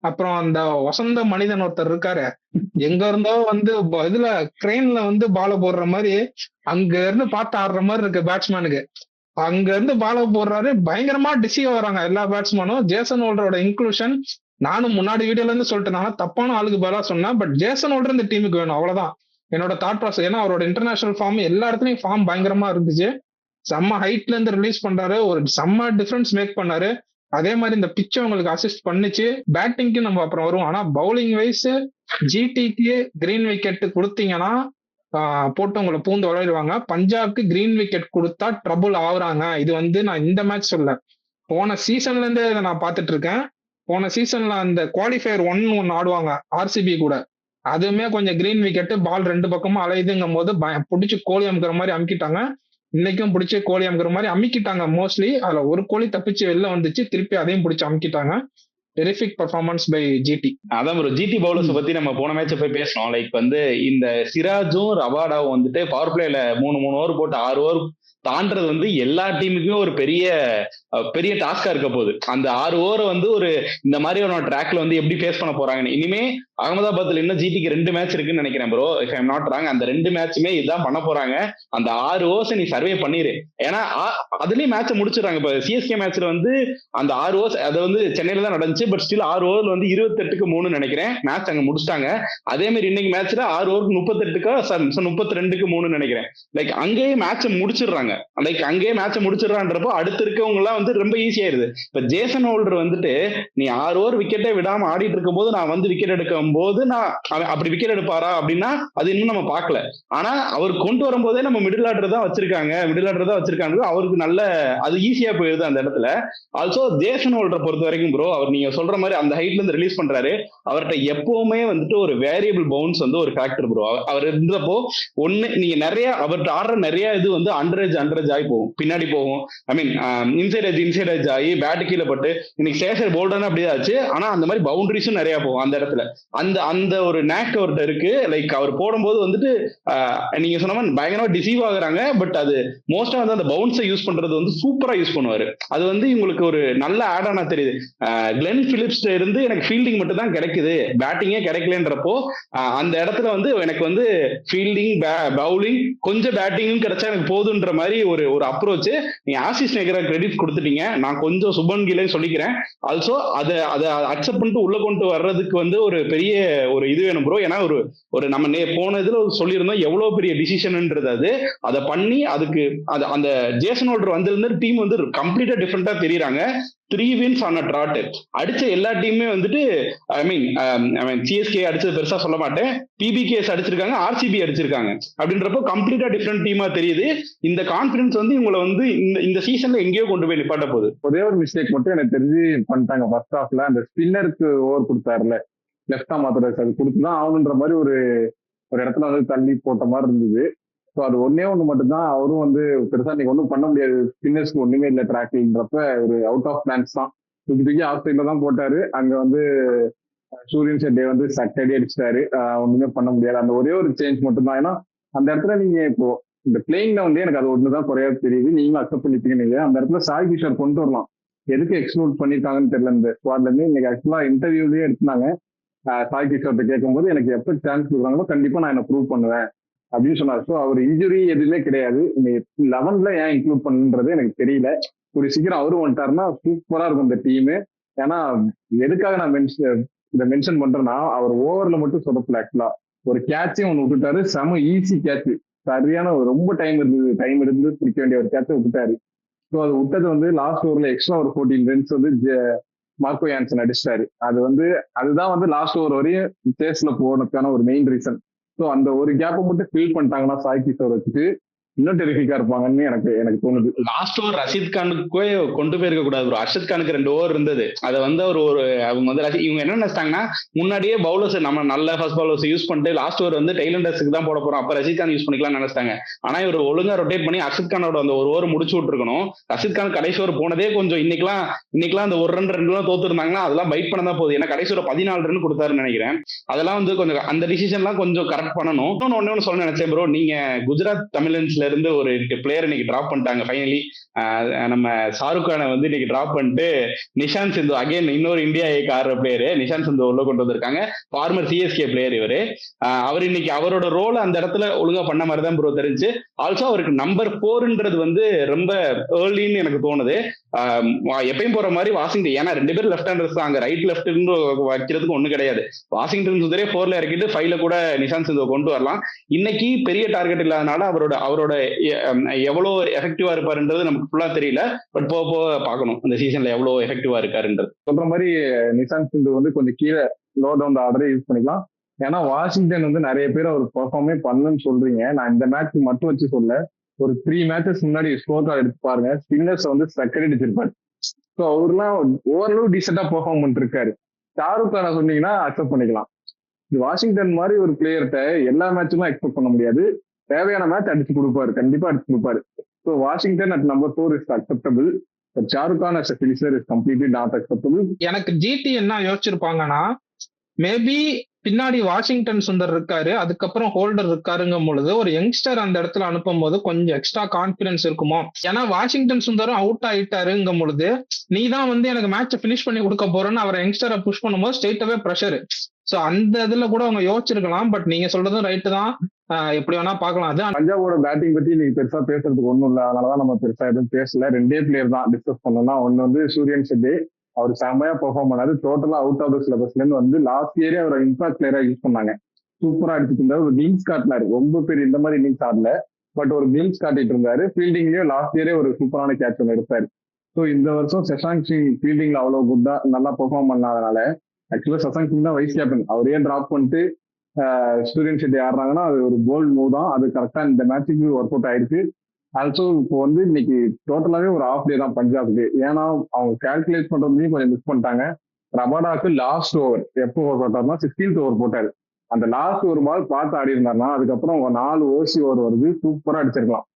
அப்புறம் அந்த வசந்த மனிதன் ஒருத்தர் இருக்காரு, எங்க இருந்தோ வந்து இதுல கிரெயின்ல வந்து பால போடுற மாதிரி அங்க இருந்து பார்த்து ஆடுற மாதிரி இருக்கு பேட்ஸ்மேனுக்கு. அங்க இருந்து பால போடுறாரு, பயங்கரமா டிசீவ் வராங்க எல்லா பேட்ஸ்மேனும். ஜேசன் ஹோல்டரோட இன்க்ளூஷன் நானும் முன்னாடி வீடியோல இருந்து சொல்லிட்டு, நான் தப்பான ஆளுக்கு பதிலா சொன்னேன், பட் ஜேசன் ஹோல்டர் இந்த டீமுக்கு வேணும், அவ்வளவுதான் என்னோட தாட் ப்ராசஸ். ஏன்னா அவரோட இன்டர்நேஷனல் ஃபார்ம் எல்லா இடத்துலயும் ஃபார்ம் பயங்கரமா இருந்துச்சு. செம்ம ஹைட்ல இருந்து ரிலீஸ் பண்றாரு, ஒரு செம்ம டிஃபரன்ஸ் மேக் பண்ணாரு. அதே மாதிரி இந்த பிட்ச் அவங்களுக்கு அசிஸ்ட் பண்ணுச்சு. பேட்டிங்க்கு நம்ம அப்புறம் வருவோம். ஆனா பவுலிங் வைஸ் ஜிடிக்கு கிரீன் விக்கெட் கொடுத்தீங்கன்னா போட்டு உங்களை பூந்து விளையாடுவாங்க. பஞ்சாப்க்கு கிரீன் விக்கெட் கொடுத்தா ட்ரபுள் ஆகுறாங்க. இது வந்து நான் இந்த மேட்ச் சொல்ல, போன சீசன்ல இருந்தே இதை நான் பார்த்துட்டு இருக்கேன். போன சீசன்ல அந்த குவாலிஃபயர் ஒன்னு ஆடுவாங்க ஆர்சிபி கூட, அதுவுமே கொஞ்சம் கிரீன் விக்கெட் பால் 2 பக்கமும் அலையுதுங்கும் போது பிடிச்சி கோலி அமுக்கிற மாதிரி அமுக்கிட்டாங்க. இன்னைக்கும் பிடிச்சி கோலி அமுக்கிற மாதிரி அமுக்கிட்டாங்க மோஸ்ட்லி. அதுல ஒரு கோலி தப்பிச்சு வெளில வந்துச்சு, திருப்பி அதையும் பிடிச்சி அமுக்கிட்டாங்க. Terrific performance by GT. அதான் ஒரு ஜிடி பவுலர்ஸ் பத்தி நம்ம போன மேட்ச போய் பேசணும். லைக் வந்து இந்த சிராஜும் ரபாடாவும் வந்துட்டு பவர் பிளேல 3 ஓவர் போட்டு 6 ஓவர் தாண்டது வந்து எல்லா டீமுக்குமே ஒரு பெரிய பெரிய டாஸ்கா இருக்க போகுது. அந்த 6 ஓவரை வந்து ஒரு இந்த மாதிரி ஒரு ட்ராக்ல வந்து எப்படி ஃபேஸ் பண்ண போறாங்கன்னு. இனிமே அகமதாபாத்ல இன்னும் ஜிடிக்கு 2 மேட்ச் இருக்குன்னு நினைக்கிறேன் bro, if I'm not wrong. அந்த 2 மேட்சுமே இதுதான் பண்ண போறாங்க. அந்த 6 ஓவர்ஸ் நீ சர்வே பண்ணிரு, ஏன்னா அதுலயும் மேட்சை முடிச்சிடறாங்க. இப்ப சிஎஸ்கே மேட்ச்ல வந்து அந்த 6 ஓவர்ஸ் அது வந்து சென்னையில தான் நடந்துச்சு, பட் ஸ்டில் 6 ஓவர்ல வந்து 28க்கு 3 நினைக்கிறேன் மேட்ச் அங்க முடிச்சிட்டாங்க. அதே மாதிரி இன்னைக்கு மேட்ச்ல 6 ஓவருக்கு 32க்கு 3 நினைக்கிறேன். லைக் அங்கேயே மேட்சை முடிச்சிடுறாங்க. லைக் அங்கேயே மேட்சை முடிச்சிடறான்றப்போ அடுத்து இருக்கவங்க எல்லாம் வந்து ரொம்ப ஈஸியாயிருது. இப்ப ஜேசன் ஹோல்டர் வந்துட்டு நீ 6 ஓவர் விக்கெட்டே விடாம ஆடிட்டு இருக்கும் போது நான் வந்து விக்கெட் எடுக்கும் போது நான் அப்படி விக்கெட் எடுப்பாரா அப்படின்னா அது இன்னும் நம்ம பார்க்கல. ஆனா அவர் கொண்டு வரும்போதே நம்ம மிடில் ஆர்டர் தான் வச்சிருக்காங்க. அவருக்கு நல்ல அது ஈஸியா போயிருது அந்த இடத்துல. ஆல்சோ ஜேசன் ஹோல்டரை பொறுத்த வரைக்கும் ப்ரோ, அவர் நீங்க சொல்ற மாதிரி அந்த ஹைட்ல இருந்து ரிலீஸ் பண்றாரு. அவர்கிட்ட எப்பவுமே வந்துட்டு ஒரு வேரியபிள் பவுன்ஸ் வந்து ஒரு ஃபேக்டர் ப்ரோ. அவர் இருந்தப்போ ஒண்ணு நீங்க நிறைய அவர்கிட்ட ஆடுற நிறைய இது வந்து அண்டரேஜ் ஆகி போகும், பின்னாடி போகும். ஐ மீன் இன்சைட் எட்ஜ் ஆகி பேட் கீழே பட்டு இன்னைக்கு சேசர் போல்டன் அப்படியே ஆச்சு. ஆனா அந்த மாதிரி பவுண்டரிஸும் நிறைய போகும் அந்த இடத்துல. அந்த ஒரு நேக் அவர்கிட்ட இருக்கு. லைக் அவர் போடும்போது வந்துட்டு நீங்க சொன்ன மாதிரி பயங்கரமா டிசீவ் ஆகுறாங்க. பட் அது மோஸ்டா வந்து அந்த பவுன்ஸை யூஸ் பண்றது வந்து சூப்பரா யூஸ் பண்ணுவாரு. அது வந்து உங்களுக்கு ஒரு நல்ல ஆட் ஆனா தெரியுது. கிளென் பிலிப்ஸ் இருந்து எனக்கு ஃபீல்டிங் மட்டும் தான் கிடைக்குது, பேட்டிங்கே கிடைக்கலன்றப்போ அந்த இடத்துல வந்து எனக்கு வந்து ஃபீல்டிங் பவுலிங் கொஞ்சம் பேட்டிங்கும் கிடைச்சா எனக்கு போதுன்ற மாதிரி ஒரு அப்ரோச். நீங்க ஆசிஸ் நேகரா கிரெடிட் கொடுத்துட்டீங்க, நான் கொஞ்சம் சுபன் கிலே சொல்லிக்கிறேன். ஆல்சோ அதை அக்செப்ட் பண்ணிட்டு உள்ள கொண்டு வர்றதுக்கு வந்து ஒரு பெரிய ஒரு இது வேணும் ப்ரோ. ஏன்னா ஒரு நம்ம போன இதுல சொல்லியிருந்தோம் எவ்வளவு பெரிய டிசிஷன்ன்றது. அதை பண்ணி அதுக்கு அந்த ஜேசன் ஹோல்டர் வந்திருந்த டீம் வந்து கம்ப்ளீட்டா டிஃபரெண்டா தெரியுறாங்க. 3 wins on a trot. அடிச்ச எல்லா டீமுமே வந்துட்டு ஐ மீன் சிஎஸ்கே அடிச்சது பெருசா சொல்ல மாட்டேன், பிபிகேஎஸ் அடிச்சிருக்காங்க, ஆர்சிபி அடிச்சிருக்காங்க. அப்படின்றப்போ கம்ப்ளீட்டா டிஃப்ரெண்ட் டீமா தெரியுது. இந்த கான்பிடன்ஸ் வந்து இவங்களை வந்து இந்த சீசன்ல எங்கேயோ கொண்டு போய் நிப்பாட்ட போகுது. ஒரே ஒரு மிஸ்டேக் மட்டும் எனக்கு தெரிஞ்சு பண்ணிட்டாங்க ஃபர்ஸ்ட் ஹாஃப்ல. அந்த ஸ்பின்னருக்கு ஓவர் கொடுத்தாருல, லெஃப்ட் ஆம் ஆத்தரைஸ், அது கொடுத்துதான் ஆகணுன்ற மாதிரி ஒரு இடத்துல வந்து தள்ளி போட்ட மாதிரி இருந்தது. ஸோ அது ஒண்ணு மட்டும்தான். அவரும் வந்து பெருசா நீங்க ஒன்றும் பண்ண முடியாது, ஸ்பின்னர்ஸ்க்கு ஒண்ணுமே இல்லை ட்ராக்ன்றப்ப ஒரு அவுட் ஆஃப் பிளான்ஸ் தான். தூக்கி ஆஃப் சைட்ல தான் போட்டாரு. அங்க வந்து சூரியன் ஷெட்டே வந்து சட்டடி அடிச்சிட்டாரு. ஒண்ணுமே பண்ண முடியாது. அந்த ஒரே ஒரு சேஞ்ச் மட்டும் தான். ஏன்னா அந்த இடத்துல நீங்க இப்போ இந்த பிளேயிங்ல வந்து எனக்கு அது ஒண்ணுதான் குறையா தெரியுது. நீங்களும் அக்செப்ட் பண்ணிப்பீங்க. நீங்க அந்த இடத்துல சாய் கிஷோர் கொண்டு வரலாம். எதுக்கு எக்ஸ்க்ளூட் பண்ணிருக்காங்கன்னு தெரியல. இந்த ஸ்குவாட்ல இருந்து இன்னைக்கு ஆக்சுவலா இன்டர்வியூலயே எடுத்தாங்க. சாய் கிஷோர்ட்ட கேட்கும்போது எனக்கு எப்ப சான்ஸ் கொடுக்குறாங்களோ கண்டிப்பா நான் என்ன ப்ரூவ் பண்ணுவேன் அப்படின்னு சொன்னார். ஸோ அவர் இன்ஜுரி எதுவுமே கிடையாது. இந்த 11ல ஏன் இன்க்ளூட் பண்ணுன்றது எனக்கு தெரியல. ஒரு சீக்கிரம் அவரும் வந்துட்டாருன்னா சூப்பரா இருக்கும் இந்த டீம். ஏன்னா எதுக்காக நான் இதை மென்ஷன் பண்றேன்னா, அவர் ஓவர்ல மட்டும் சொதப்பல ஆக்சுவலா. ஒரு கேட்சையும் ஒன்று விட்டுட்டாரு, செம ஈஸி கேட்ச், சரியான ரொம்ப டைம் எடுத்து பிடிக்க வேண்டிய ஒரு கேட்சை விட்டுட்டாரு. ஸோ அது விட்டது வந்து லாஸ்ட் ஓவர்ல எக்ஸ்ட்ரா ஒரு 14 ரன்ஸ் வந்து மார்க்கோ யான்சன் அடிச்சிட்டாரு. அதுதான் வந்து லாஸ்ட் ஓவர் வரையும் சேஸ்ல போனதுக்கான ஒரு மெயின் ரீசன். ஸோ அந்த ஒரு கேப்பை மட்டும் ஃபில் பண்ணிட்டாங்கன்னா சாய் கிஷோர் வச்சுட்டு இன்னும் டெரிஃபிக்கா இருப்பாங்கன்னு எனக்கு தோணுது. லாஸ்ட் ஓவர் ரஷீத் கானுக்கே கொண்டு போயிருக்க கூடாது ப்ரோ. அர்ஷத் கானுக்கு 2 ஓவர் இருந்தது. அதை வந்து அவங்க வந்து இவங்க என்ன நினைச்சிட்டாங்கன்னா, முன்னாடியே பவுலர்ஸ் நம்ம நல்ல ஃபர்ஸ்ட் பவுலர்ஸ் யூஸ் பண்ணிட்டு லாஸ்ட் ஓவர் வந்து டெய்லண்டர்ஸ்க்கு தான் போட போறோம், அப்ப ரஷீத் கான் யூஸ் பண்ணிக்கலாம் நினைச்சிட்டாங்க. ஆனா இவர் ஒழுங்கா ரொட்டேட் பண்ணி அர்ஷத் கானோட அந்த ஒரு ஓவர் முடிச்சு விட்டுருக்கணும். ரஷீத் கான் கடைசி ஓவர் போனதே கொஞ்சம் இன்னைக்கெல்லாம் அந்த ஒரு ரன் 2 தோத்து இருந்தாங்கன்னா அதெல்லாம் பைட் பண்ண தான் போகுது. ஏன்னா கடைசி ஓவர் 14 ரன் கொடுத்தாருன்னு நினைக்கிறேன். அதெல்லாம் வந்து கொஞ்சம் அந்த டிசிஷன்லாம் கொஞ்சம் கரெக்ட் பண்ணணும். ஒன்னு சொல்ல நினைச்சேன் ப்ரோ, நீங்க குஜராத் தமிழன்ஸ்ல இருந்து ஒரு பிளேயர் இன்னைக்கு டிராப் பண்ணிட்டாங்க ஃபைனலி. நம்ம ஷாருக் கானை வந்து இன்னைக்கு டிராப் பண்ணிட்டு நிஷாந்த் சிந்து அகைன் இன்னொரு இந்தியா ஏக்கு ஆடுற பிளேயர் நிஷாந்த் சிந்து உள்ள கொண்டு வந்திருக்காங்க. ஃபார்மர் சிஎஸ்கே பிளேயர் இவரு. அவர் இன்னைக்கு அவரோட ரோல் அந்த இடத்துல ஒழுங்கா பண்ண மாதிரி தான் ப்ரோ தெரிஞ்சு. ஆல்சோ அவருக்கு நம்பர் 4ன்றது வந்து ரொம்ப ஏர்லின்னு எனக்கு தோணுது. எப்பயும் போற மாதிரி வாஷிங்டன், ஏன்னா 2 பேரும் லெஃப்ட் ஹேண்டர்ஸ் தான், அங்க ரைட் லெஃப்ட் வைக்கிறதுக்கு ஒண்ணு கிடையாது. வாஷிங்டன் சுந்தரே 4ல இறக்கிட்டு 5ல கூட நிஷாந்த் சிந்து கொண்டு வரலாம். இன்னைக்கு பெரிய டார்கெட் இல்லாதனால அவரோட எவ்வளவு எஃபெக்டிவா இருப்பாருன்றது நமக்கு ஃபுல்லா தெரியல. பட் போக பார்க்கணும் அந்த சீசன்ல எவ்வளவு எஃபெக்டிவா இருக்காருன்றது. சொல்ற மாதிரி நிஷாந்த் சிந்து வந்து கொஞ்சம் கீழே லோ டவுன் ஆர்டரே யூஸ் பண்ணிக்கலாம். ஏன்னா வாஷிங்டன் வந்து நிறைய பேர் அவர் பெர்ஃபார்மே பண்ணலன்னு சொல்றீங்க. நான் இந்த மேட்ச் மட்டும் வச்சு சொல்ல, ஒரு 3 மேட்சஸ் முன்னாடி ஸ்கோர் கார்டு எடுத்து பாருங்க, ஸ்பின்னர்ஸ் வந்து செகண்ட் அடிச்சிருப்பாரு. ஸோ அவர்லாம் ஓரளவு டீசெண்டா பெர்ஃபார்ம் பண்ணிருக்காரு. ஷாருக் கானை சொன்னீங்கன்னா அக்செப்ட் பண்ணிக்கலாம். வாஷிங்டன் மாதிரி ஒரு பிளேயர்கிட்ட எல்லா மேட்சும் எக்ஸ்பெக்ட் பண்ண முடியாது. தேவையான மேட்ச் அடிச்சு கொடுப்பாரு, கண்டிப்பா அடிச்சு கொடுப்பாரு. So Washington at number 4 is acceptable. But Shahrukh Khan as finisher is completely not acceptable. எனக்கு ஜிடி என்ன யோசிச்சிருப்பாங்கன்னா, மேபி பின்னாடி வாஷிங்டன் சுந்தர் இருக்காரு, அதுக்கப்புறம் ஹோல்டர் இருக்காருங்கும் பொழுது ஒரு யங்ஸ்டர் அந்த இடத்துல அனுப்பும் போது கொஞ்சம் எக்ஸ்ட்ரா கான்பிடன்ஸ் இருக்குமோ. ஏன்னா வாஷிங்டன் சுந்தரும் அவுட் ஆயிட்டாருங்கும் பொழுது நீ தான் வந்து எனக்கு மேட்சை பினிஷ் பண்ணி கொடுக்க போறேன்னு அவரை யங்ஸ்டரை புஷ் பண்ணும்போது ஸ்ட்ரெயிட்டாவே ப்ரெஷர். சோ அந்த இதுல கூட அவங்க யோசிச்சிருக்கலாம். பட் நீங்க சொல்றதும் ரைட்டு தான், எப்படி வேணா பாக்கலாம். அது பஞ்சாபோட பேட்டிங் பத்தி நீங்க பெருசா பேசுறதுக்கு ஒண்ணும் இல்லை, அதனாலதான் நம்ம பெருசா எதுவும் பேசல. 2 பிளேயர் தான் டிஸ்கஸ் பண்ணோம்னா, ஒன்னு வந்து சூரியன் ஷெட்டி, அவர் செம்மையா பெர்ஃபார்ம் பண்ணாரு. டோட்டலா அவுட் ஆஃப் த சிலபஸ்ல இருந்து வந்து லாஸ்ட் இயரே அவர் இம்பாக்ட் பிளேயரா யூஸ் பண்ணாங்க. சூப்பரா அடிச்சுட்டு இருந்தாரு. ஒரு கிளிம்ஸ் காட்டினாரு, ரொம்ப பெரிய இந்த மாதிரி இன்னிங்ஸ் ஆடல, பட் ஒரு கிளிம்ஸ் காட்டிட்டு இருந்தாரு. ஃபீல்டிங்லயும் லாஸ்ட் இயரே ஒரு சூப்பரான கேட்ச் ஒன்று எடுத்தாரு. ஸோ இந்த வருஷம் சஷாங்க் சிங் ஃபீல்டிங்ல அவ்வளவு குட்டா நல்லா பெர்ஃபார்ம் பண்ணாதனால ஆக்சுவலா சஷாங்க் சிங் தான் வைஸ் கேப்டன். அவரே டிராப் பண்ணிட்டு சூரியன் ஷெட்டி ஆடுறாங்கன்னா அது ஒரு போல்ட் மூவ் தான். அது கரெக்டா இந்த மேட்சுக்கு ஒர்க் அவுட் ஆயிருக்கு. ஆல்சோ இப்போ வந்து இன்னைக்கு டோட்டலாவே ஒரு ஆஃப் டே தான் பஞ்சாப்க்கு. ஏன்னா அவங்க கால்குலேட் பண்றதையும் கொஞ்சம் மிஸ் பண்ணிட்டாங்க. ரபாடாக்கு லாஸ்ட் ஓவர் எப்போ ஓவர் போட்டாருன்னா 16th ஓவர் போட்டாரு. அந்த லாஸ்ட் ஒரு பால் பார்த்து ஆடி இருந்தாருன்னா அதுக்கப்புறம் 4 ஓசி ஓவர் வருது, சூப்பரா அடிச்சிருக்கலாம்.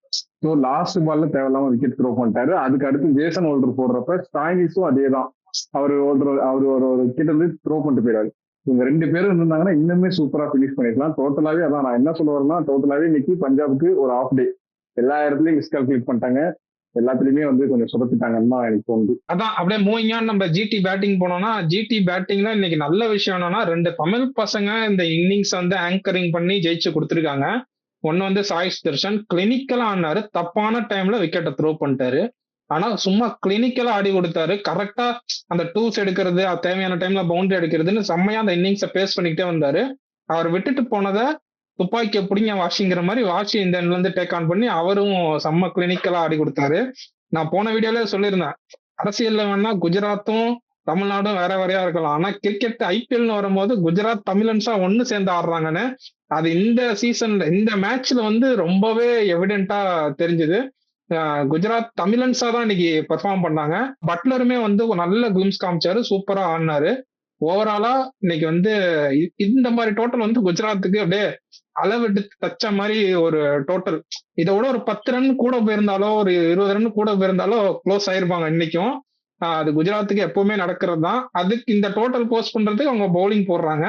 ஸோ லாஸ்ட் பால்ல தேவையில்லாம விக்கெட் த்ரோ பண்ணிட்டாரு. அதுக்கு அடுத்து ஜேசன் ஹோல்டர் போடுறப்ப ஸ்டாயினிஸும் அதே தான், அவர் ஒரு விக்கெட் வந்து த்ரோ பண்ணிட்டு போயிடாரு. இவங்க 2 பேரும் இருந்தாங்கன்னா இன்னுமே சூப்பரா பினிஷ் பண்ணிருக்கலாம். டோட்டலாவே அதான் நான் என்ன சொல்ல வரேன்னா, டோட்டலாவே இன்னைக்கு பஞ்சாபுக்கு ஒரு ஆஃப் டே. எல்லா இடத்துலயும் மிஸ்கால்குலேட் பண்ணிட்டாங்க, எல்லாத்துலயுமே வந்து கொஞ்சம் சொதப்பிட்டாங்கன்னு தான் எனக்கு தோணுது. அதான் அப்படியே மூவிங் ஆன் நம்ம ஜிடி பேட்டிங் போனோம்னா, ஜிடி பேட்டிங்ல இன்னைக்கு நல்ல விஷயம் என்னன்னா, 2 தமிழ் பசங்க இந்த இன்னிங்ஸ் வந்து ஆங்கரிங் பண்ணி ஜெயிச்சு கொடுத்துருக்காங்க. ஒன்னு வந்து சாய் சுதர்ஷன் கிளினிக்கலா ஆனாரு, தப்பான டைம்ல விக்கெட்டை த்ரோ பண்ணிட்டாரு. ஆனா சும்மா கிளினிக்கலா ஆடி கொடுத்தாரு. கரெக்டா அந்த டூஸ் எடுக்கிறது, தேவையான டைம்ல பவுண்டரி அடிக்கிறதுன்னு செம்மையா அந்த இன்னிங்ஸை பேஸ் பண்ணிக்கிட்டே வந்தாரு. அவர் விட்டுட்டு போனதை துப்பாக்கிய பிடிங்க வாஷிங்கிற மாதிரி வாஷி இந்த எண்ட்ல இருந்து டேக் ஆன் பண்ணி அவரும் செம்ம கிளினிக்கலா ஆடி கொடுத்தாரு. நான் போன வீடியோல சொல்லியிருந்தேன், அரசியல்ல வேணா குஜராத்தும் தமிழ்நாடும் வேற வேறையா இருக்கலாம், ஆனா கிரிக்கெட் ஐபிஎல்னு வரும்போது குஜராத் தமிழன்ஸா ஒன்னு சேர்ந்து ஆடுறாங்கன்னு அது இந்த சீசன்ல இந்த மேட்ச்ல வந்து ரொம்பவே எவிடென்ட்டா தெரிஞ்சுது. குஜராத் தமிழன்ஸா தான் இன்னைக்கு பெர்ஃபார்ம் பண்ணாங்க. பட்லருமே வந்து ஒரு நல்ல கிளிம்ஸ் காமிச்சாரு, சூப்பரா ஆடினாரு. ஓவராலா இன்னைக்கு வந்து இந்த மாதிரி டோட்டல் வந்து குஜராத்துக்கு அப்படியே அளவிட்டு தச்ச மாதிரி ஒரு டோட்டல். இதோட ஒரு 10 ரன் கூட போயிருந்தாலோ ஒரு 20 ரன் கூட போயிருந்தாலோ க்ளோஸ் ஆயிருப்பாங்க இன்னைக்கும். அது குஜராத்துக்கு எப்பவுமே நடக்கிறது தான். அதுக்கு இந்த டோட்டல் போஸ்ட் பண்றதுக்கு அவங்க பவுலிங் போடுறாங்க.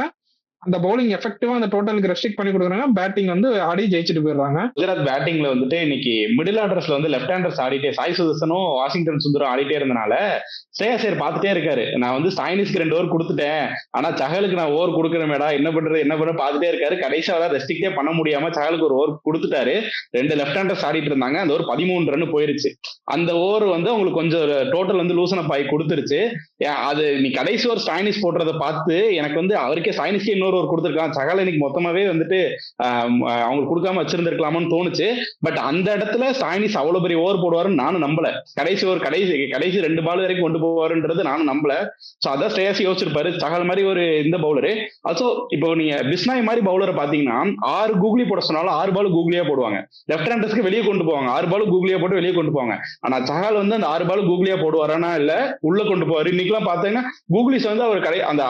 அந்த பவுலிங் எஃபெக்டிவா அந்த டோட்டலுக்கு ரெஸ்ட்ரிக்ட் பண்ணி கொடுக்குறாங்க, பேட்டிங் வந்து ஆடி ஜெயிச்சுட்டு போயிடுறாங்க. குஜராத் பேட்டிங்ல வந்துட்டு இன்னைக்கு மிடில் ஆர்டர்ஸ்ல வந்து லெஃப்ட் ஹேண்டர்ஸ் ஆடிட்டே, சாய் சுதர்சனும் வாஷிங்டன் சுந்தரம் ஆடிட்டே இருந்தனால ஸ்ரேயஸ் ஐயர் பார்த்துட்டே இருக்காரு. நான் வந்து ஸ்டாயினிஸ்க்கு 2 ஓவர் கொடுத்துட்டேன், ஆனா சஹலுக்கு நான் ஓவர் கொடுக்குறேன் என்ன பண்றது பார்த்துட்டே இருக்காரு. கடைசியா ரெஸ்ட்ரிக்டே பண்ண முடியாம சஹலுக்கு ஒரு ஓவர் கொடுத்துட்டாரு. 2 லெஃப்ட் ஹேண்டர்ஸ் ஆடிட்டு இருந்தாங்க. அந்த ஓவர் 13 ரன் போயிருச்சு. அந்த ஓவர் வந்து அவங்களுக்கு கொஞ்சம் டோட்டல் வந்து லூசன் அப் ஆகி கொடுத்துருச்சு. அது நீ கடைசி ஓவர் ஸ்டாயினிஸ் போடுறத பார்த்து எனக்கு வந்து அவருக்கே ஸ்டாயினிஸ்க்கே இன்னொரு ஓவர் கொடுத்துருக்கான், சஹல் இன்னைக்கு மொத்தமாவே வந்துட்டு அவங்களுக்கு கொடுக்காம வச்சிருந்திருக்கலாமான்னு தோணுச்சு. பட் அந்த இடத்துல ஸ்டாயினிஸ் அவ்வளவு பெரிய ஓவர் போடுவாருன்னு நானும் நம்பல. கடைசி 2 பால் வரைக்கும் கொண்டு போவாருன்றது நானும் நம்பல. சோ அதான் ஸ்ரேயஸ் யோசிச்சிருப்பாரு. சஹல் மாதிரி ஒரு இந்த பவுலரு. ஆல்சோ இப்போ நீங்க பிஸ்னாய் மாதிரி பவுலரை பாத்தீங்கன்னா 6 கூகுளி போட சொன்னாலும் 6 பால் கூகுளியா போடுவாங்க. லெஃப்ட் ஹேண்டர்ஸ்க்கு வெளியே கொண்டு போவாங்க, 6 பால் கூகுளியா போட்டு வெளியே கொண்டு போவாங்க. ஆனா சஹல் வந்து அந்த 6 பால் கூகுளியா போடுவாரானா இல்ல உள்ள கொண்டு போவாரு. இன்னைக்கெல்லாம் பாத்தீங்கன்னா கூகுளிஸ் வந்து அவர் அந்த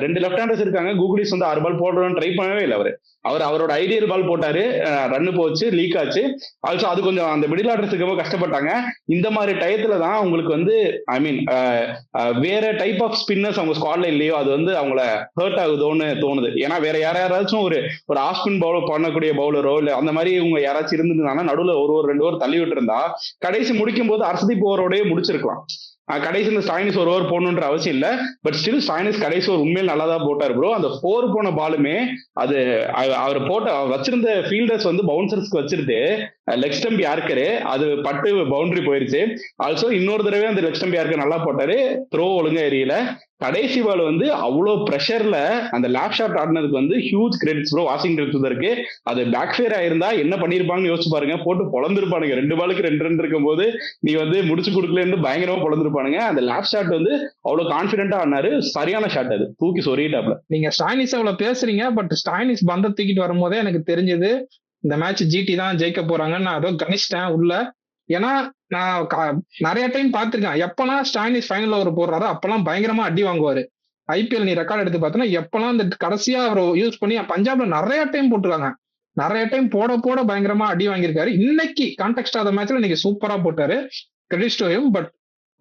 2 லெஃப்ட் ஹேண்டர்ஸ் இருக்காங்க, கூகுளிஸ் வந்து 6 பால் போடுறோம்னு ட்ரை பண்ணவே இல்லை. அவரோட ஐடியல் பால் போட்டாரு, ரன் போச்சு, லீக் ஆச்சு. ஆல்சோ அது கொஞ்சம் அந்த மிடில் ஆர்டர்ஸுக்கு கஷ்டப்பட்டாங்க. இந்த மாதிரி டயத்துல தான் உங்களுக்கு வந்து ஐ மீன் வேற டைப் ஆஃப் ஸ்பின்னர்ஸ் அவங்க ஸ்குவாட்ல இல்லையோ அது வந்து அவங்கள ஹர்ட் ஆகுதோன்னு தோணுது. ஏன்னா வேற யாராச்சும் ஒரு ஆஃப் ஸ்பின் பவுலர் பண்ணக்கூடிய பவுலரோ இல்ல அந்த மாதிரி இவங்க யாராச்சும் இருந்திருந்தாங்கன்னா நடுவுல 1-2 ஓவர் தள்ளி விட்டு இருந்தா கடைசி முடிக்கும் போது அர்ஷதீப் ஓவரோடய முடிச்சிருக்கலாம். கடைசி இந்த ஸ்டாயினிஸ் ஒரு ஓவர் போடணுன்ற அவசியம் இல்ல. பட் ஸ்டில் ஸ்டாயினிஸ் கடைசி ஒரு உண்மையில் நல்லா தான் போட்டார் ப்ரோ. அந்த 4 போன பாலுமே அது அவர் வச்சிருந்த ஃபீல்டர்ஸ் வந்து பவுன்சர்ஸ்க்கு வச்சிருந்து லெக் ஸ்டம்ப் யார்க்கரு அது பட்டு பவுண்டரி போயிருச்சு. ஆல்சோ இன்னொரு தடவை அந்த லெக் ஸ்டம்ப் யாருக்கு நல்லா போட்டாரு, த்ரோ ஒழுங்கா எரியல. கடைசி பால் வந்து அவ்வளோ ப்ரெஷர்ல அந்த லேப் ஷாட் ஆடினதுக்கு வந்து ஹியூஜ் கிரெடிட்ஸ் ப்ரோ வாஷிங்டன் சுந்தருக்கு. அது பேக் ஃபேர் ஆயிருந்தா என்ன பண்ணிருப்பாங்கன்னு யோசிச்சு பாருங்க. போட்டு பொழந்திருப்பானுங்க. 2 பாலுக்கு 2 ரன் இருக்கும் போது நீ வந்து முடிச்சு கொடுக்கலன்னு பயங்கரமா பொழந்திருப்பானுங்க. அந்த லேப் ஷாட் வந்து அவ்வளவு கான்பிடென்டா ஆடினாரு. சரியான ஷாட், அது தூக்கி சொருகிட்டாப்ல. நீங்க ஸ்டாயினிஸ் அவ்வளவு பேசுறீங்க, பட் ஸ்டாயினிஸ் பந்த தூக்கிட்டு வரும்போதே எனக்கு தெரிஞ்சது இந்த மேட்ச் ஜிடி தான் ஜெயிக்க போறாங்கன்னு நான் ஏதோ கணிச்சிட்டேன் உள்ள. ஏன்னா நான் நிறைய டைம் பார்த்திருக்கேன், எப்பெல்லாம் ஸ்டாயினிஸ் ஃபைனல் ஓவர் போடுறாரோ அப்பெல்லாம் பயங்கரமா அடி வாங்குவாரு. ஐபிஎல் நீ ரெக்கார்ட் எடுத்து பார்த்தோன்னா எப்பெல்லாம் இந்த கடைசியா அவர் யூஸ் பண்ணி பஞ்சாப்ல நிறைய டைம் போட்டுருக்காங்க, நிறைய டைம் போட பயங்கரமா அடி வாங்கியிருக்காரு. இன்னைக்கு கான்டெக்ட் ஆஃப் மேட்ச்ல இன்னைக்கு சூப்பரா போட்டாரு, கிரெடிட் டு ஹிம். பட்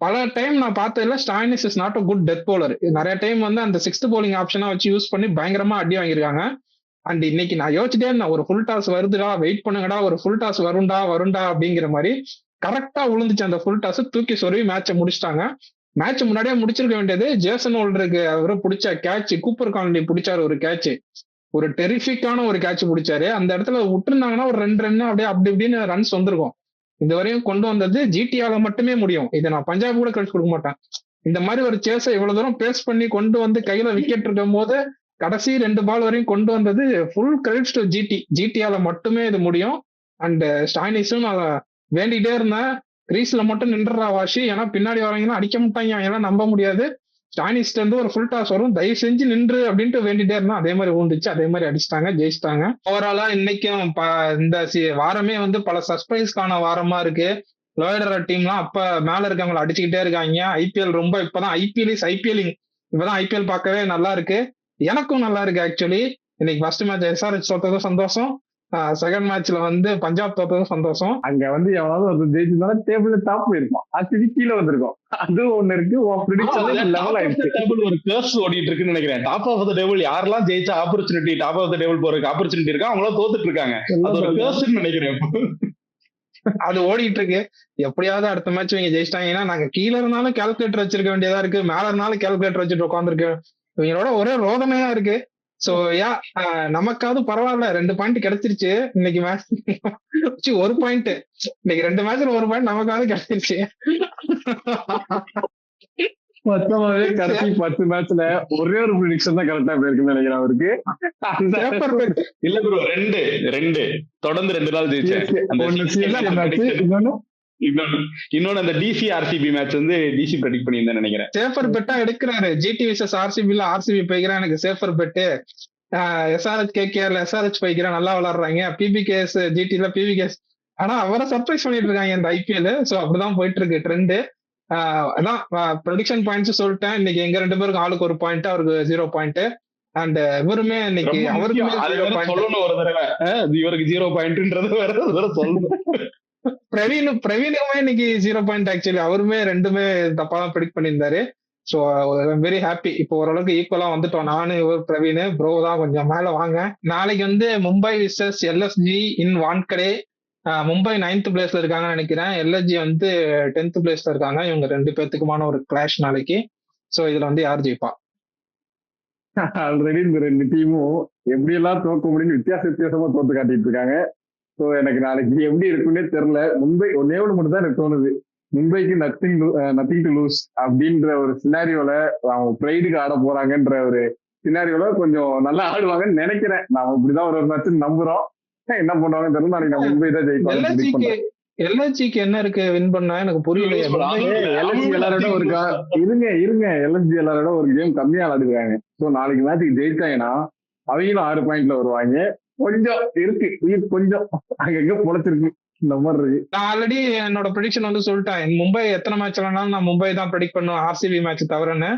பல டைம் நான் பார்த்ததுல Stoinis is not a good death bowler. நிறைய டைம் வந்து அந்த 6th bowling ஆப்ஷனா வச்சு யூஸ் பண்ணி பயங்கரமா அடி வாங்கியிருக்காங்க. அண்ட் இன்னைக்கு நான் யோசிச்சுட்டே இருந்தேன், ஒரு ஃபுல் டாஸ் வருதுடா, வெயிட் பண்ணுங்கடா, ஒரு ஃபுல் டாஸ் வருண்டா அப்படிங்கிற மாதிரி கரெக்டா விழுந்துச்சு. அந்த ஃபுல் டாஸ் தூக்கி சொருவி மேட்சை முடிச்சிட்டாங்க. மேட்ச் முன்னாடியே முடிச்சிருக்க வேண்டியது. ஜேசன் ஹோல்டருக்கு அவரு பிடிச்ச கேட்ச், கூப்பர் கான்லி பிடிச்சாரு ஒரு கேட்ச், ஒரு டெரிஃபிக்கான ஒரு கேட்ச் பிடிச்சாரு. அந்த இடத்துல விட்டுருந்தாங்கன்னா ஒரு 2 ரன் அப்படியே அப்படி இப்படின்னு ரன்ஸ் வந்திருக்கும். இந்த வரையும் கொண்டு வந்தது ஜிடிஆல மட்டுமே முடியும். இதை நான் பஞ்சாப் கூட கழிச்சு கொடுக்க மாட்டேன். இந்த மாதிரி ஒரு சேஸை இவ்வளவு தூரம் பேஸ் பண்ணி கொண்டு வந்து கையில விக்கெட் இருக்கும் போது கடைசி 2 பால் வரையும் கொண்டு வந்தது ஃபுல் கிரெடிட்ஸ் டு ஜிடிஆல மட்டுமே இது முடியும். அண்ட் ஸ்டாயினிஸும் நான் வேண்டிகிட்டே இருந்தேன், கிரீஸ்ல மட்டும் நின்றா வாஷி, ஏன்னா பின்னாடி வரீங்கன்னா அடிக்க மாட்டாங்க, ஏன்னா நம்ப முடியாது. ஸ்டாயினிஸ்ல இருந்து ஒரு ஃபுல் டாஸ் வரும், தயவு செஞ்சு நின்று அப்படின்ட்டு வேண்டிட்டே இருந்தா. அதே மாதிரி விழுந்துச்சு, அதே மாதிரி அடிச்சிட்டாங்க, ஜெயிச்சிட்டாங்க. ஓவராலா இன்னைக்கும் இந்த வாரமே வந்து பல சர்ப்ரைஸ்க்கான வாரமா இருக்கு. லோயர் டீம்லாம் அப்ப மேல இருக்கவங்களை அடிச்சுக்கிட்டே இருக்காங்க. ஐபிஎல் ரொம்ப இப்பதான் ஐபிஎல் பார்க்கவே நல்லா இருக்கு. எனக்கும் நல்லா இருக்கு ஆக்சுவலி. இன்னைக்கு ஃபர்ஸ்ட் மேட்ச் எஸ்ஆர்எச் தோத்ததும் சந்தோஷம், செகண்ட் மேட்ச்ல வந்து பஞ்சாப் தோத்ததும் சந்தோஷம். அங்க வந்து எவனாவது ஒரு ஜெயிச்சிருந்தாலும் டேபிள் டாப் போயிருக்கும், அது கீழே வந்திருக்கும். அது ஒண்ணு இருக்கு. ஒரு கேர்ஸ் ஓடிட்டு இருக்குன்னு நினைக்கிறேன். டாப் ஆஃப் த டேபிள் யாரெல்லாம் ஜெயிச்சா opportunity, top of the table போறதுக்கு ஆப்பர்ச்சுனிட்டி இருக்கா, அவங்களாம் தோத்துட்டு இருக்காங்க. அது ஒரு கேர்ஸ்ன்னு நினைக்கிறேன். அது ஓடிட்டு இருக்கு. எப்படியாவது அடுத்த மேட்ச் இவங்க ஜெயிச்சிட்டாங்கன்னா நாங்க கீழே இருந்தாலும் கால்குலேட்டர் வச்சிருக்க வேண்டியதா இருக்கு, மேல இருந்தாலும் கால்குலேட்டர் வச்சுட்டு உட்காந்துருக்கு. இவங்களோட ஒரே ரோதனையா இருக்கு. சோ நமக்காவது பரவாயில்ல, 2 பாயிண்ட் கிடைச்சிருச்சு இன்னைக்கு மேட்ச். 1 பாயிண்ட் இன்னைக்கு 2 மேட்ச்ல 1 பாயிண்ட் நமக்காவது கிடைச்சிருச்சு. மொத்தமாவே கடைசி 10 மேட்ச்ல ஒரே ஒரு ப்ரெடிக்ஷன் தான் கரெக்டா போயிருக்குன்னு நினைக்கிறேன் அவருக்கு. இல்ல ப்ரோ, 2 தொடர்ந்து 2 நாள் ஜெயிச்சேன். இன்னொன்னு அந்த டிசி ஆர்சிபி மேட்ச் வந்து டிசி ப்ரெடிக்ட் பண்ணியிருந்தேன் நினைக்கிறேன். சேஃபர் பெட்டா எடுக்கிறாரு. ஜிடி விசஸ் ஆர்சிபில ஆர்சிபி போய்க்கிறேன், எனக்கு சேஃபர் பெட்டு. எஸ்ஆர்எச் கேகேஆர்ல எஸ்ஆர்எச் போய்க்கிறேன், நல்லா விளாடுறாங்க. பிபிகேஎஸ் ஜிடில பிபிகேஎஸ், ஆனா அவரை சர்ப்ரைஸ் பண்ணிட்டு இருக்காங்க இந்த ஐபிஎல். சோ அப்படிதான் போயிட்டு இருக்கு ட்ரெண்ட். அதான் ப்ரெடிக்ஷன் பாயிண்ட்ஸ் சொல்லிட்டேன். இன்னைக்கு எங்க 2 பேருக்கு ஆளுக்கு 1 பாயிண்ட், அவருக்கு 0 பாயிண்ட். அண்ட் இவருமே இன்னைக்கு அவருக்குமே சொல்லணும் ஒரு தடவை, இவருக்கு 0 பாயிண்ட்ன்றது வேற சொல்லணும். பிரவீனுக்குமே இன்னைக்கு 0 பாயிண்ட். ஆக்சுவலி அவருமே 2மே தப்பா தான் ப்ரெடிக்ட் பண்ணியிருந்தாரு. So very happy. இப்போ ஓரளவுக்கு ஈக்குவலா வந்துட்டோம். நானும் இவர் பிரவீன் ப்ரோ தான் கொஞ்சம் மேல வாங்க. நாளைக்கு வந்து மும்பை விசஸ் எல்எஸ்ஜி இன் வான்கடே. மும்பை 9th பிளேஸ்ல இருக்காங்கன்னு நினைக்கிறேன். எல்எஸ்ஜி வந்து 10th பிளேஸ்ல இருக்காங்க. இவங்க 2 பேத்துக்குமான ஒரு கிளாஷ் நாளைக்கு. ஸோ இதுல வந்து யார் ஜெயிப்பா? ஆல்ரெடி இந்த 2 டீமும் எப்படி எல்லாம் தோக்க முடியும்னு வித்தியாசமா தோத்து காட்டிட்டு இருக்காங்க. ஸோ எனக்கு நாளைக்கு எப்படி இருக்குன்னே தெரியல. மும்பை ஒன்னே ஒன்று மட்டும் தான் எனக்கு தோணுது, மும்பைக்கு நத்திங் டு லூஸ் அப்படின்ற ஒரு சினாரியோல அவங்க பிரைடுக்கு ஆட போறாங்கன்ற ஒரு சினாரியோல கொஞ்சம் நல்லா ஆடுவாங்கன்னு நினைக்கிறேன். நாம இப்படிதான் ஒரு மேட்ச் நம்புறோம். என்ன பண்ணுவாங்கன்னு தெரியல. நாளைக்கு நான் மும்பை தான் ஜெயிப்பாங்க. எல்எஸ்ஜிக்கு என்ன இருக்கு வின் பண்ணா எனக்கு புரியலையே. எல்எஸ்ஜி எல்லாரோட ஒரு இருங்க எல்எஸ்ஜி எல்லாரோட ஒரு கேம் கம்மியா ஆடுறாங்க. ஸோ நாளைக்கு மேட்சுக்கு ஜெயிச்சாங்கன்னா அவங்களும் 6 பாயிண்ட்ல வருவாங்க. கொஞ்சம் இருக்கு உயிர், கொஞ்சம் அங்கங்க பொழைச்சிருக்கு இந்த மாதிரி இருக்கு. நான் ஆல்ரெடி என்னோட ப்ரெடிக்ஷன் வந்து சொல்லிட்டேன். மும்பை எத்தனை மேட்ச் விளானாலும் நான் மும்பை தான் ப்ரெடிக்ட் பண்ணுவேன், ஆர்சிபி மேட்ச் தவிரன்னு.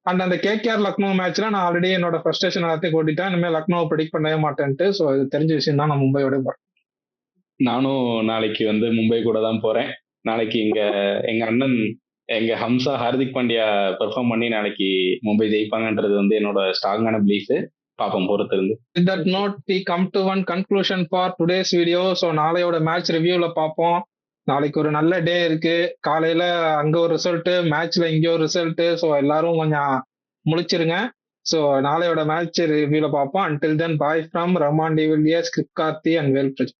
அண்ட் அந்த கேகேஆர் லக்னோ மேட்ச்ல நான் ஆல்ரெடி என்னோட ஃப்ரஸ்ட்ரேஷன் எல்லாத்தையும் கூட்டிட்டேன். இனிமேல் லக்னோவை ப்ரெடிக்ட் பண்ணவே மாட்டேன்ட்டு. ஸோ இது தெரிஞ்ச விஷயம் தான். நான் மும்பையோட போறேன். நானும் நாளைக்கு வந்து மும்பை கூட தான் போறேன். நாளைக்கு எங்க அண்ணன் எங்க ஹம்சா ஹார்திக் பாண்டியா பெர்ஃபார்ம் பண்ணி நாளைக்கு மும்பை ஜெயிப்பாங்கன்றது வந்து என்னோட ஸ்ட்ராங்கான பிலீஃப். பாப்போம் பொறுத்து இருந்து. With that note, we come to one conclusion for today's video. So நாளையோட மேட்ச் ரிவ்யூல பார்ப்போம். நாளைக்கு ஒரு நல்ல டே இருக்கு. காலையில அங்க ஒரு ரிசல்ட், மேட்ச்ல இங்க ஒரு ரிசல்ட். ஸோ எல்லாரும் கொஞ்சம் முழிச்சிருங்க. ஸோ நாளையோட மேட்ச் ரிவ்யூல பார்ப்போம். Until then, bye from Rahman D. Villiers, Krip Karthi and Vel Praj.